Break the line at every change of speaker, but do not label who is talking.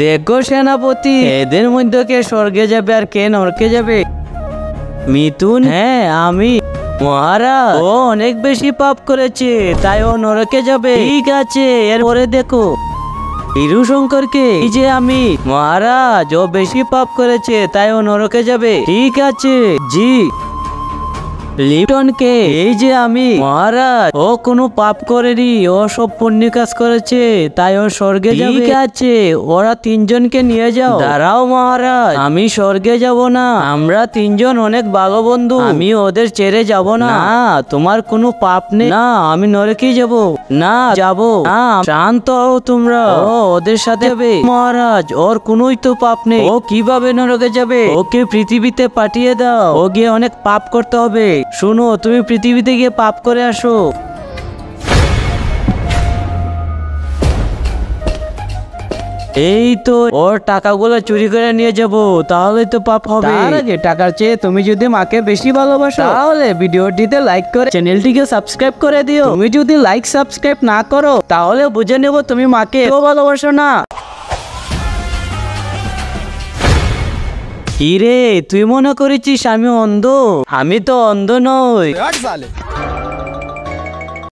দেখো সেনাপতি, এদের মধ্যে কে স্বর্গে যাবে আর কে নরকে যাবে? মিথুন, হ্যাঁ আমি। মহারাজ, ও অনেক বেশি পাপ করেছে, তাই ও নরকে যাবে। ঠিক আছে, এরপরে দেখো হিরুশঙ্করকে। এই যে আমি। মহারাজ, ও বেশি পাপ করেছে, তাই ও নরকে যাবে। ঠিক আছে জি। লিটনকে। এই যে আমি। মহারাজ, ও কোনো পাপ করেনি, ও সব পুণ্য কাজ করেছে, তাই ও স্বর্গে যাবে। ঠিক আছে, ওরা তিনজনকে নিয়ে যাও। দাঁড়াও মহারাজ, আমি স্বর্গে যাব না, আমরা তিনজন অনেক ভালো বন্ধু, আমি ওদের ছেড়ে যাব না। তোমার কোনো পাপ নেই। না, আমি নরকে যাব না, যাব না। শান্ত হও তোমরা, ও ওদের সাথে যাবে। মহারাজ, ওর কোনোই তো পাপ নেই, ও কিভাবে নরকে যাবে? ওকে পৃথিবীতে পাঠিয়ে দাও, ও গিয়ে অনেক পাপ করতে হবে। শোনো, তুমি পৃথিবীতে গিয়ে পাপ করে আসো। এই তো ওর টাকাগুলো চুরি করে নিয়ে যাব, তাহলে তো পাপ হবে। তার আগে টাকার চেয়ে তুমি যদি মাকে বেশি ভালোবাসো, তাহলে ভিডিওটিতে লাইক করে চ্যানেলটিকে সাবস্ক্রাইব করে দিও। তুমি যদি লাইক সাবস্ক্রাইব না করো, তাহলে বুঝে নেব তুমি মাকে ভালোবাসো না। কি রে, তুই মনে করেছিস আমি অন্ধ? আমি তো অন্ধ নই।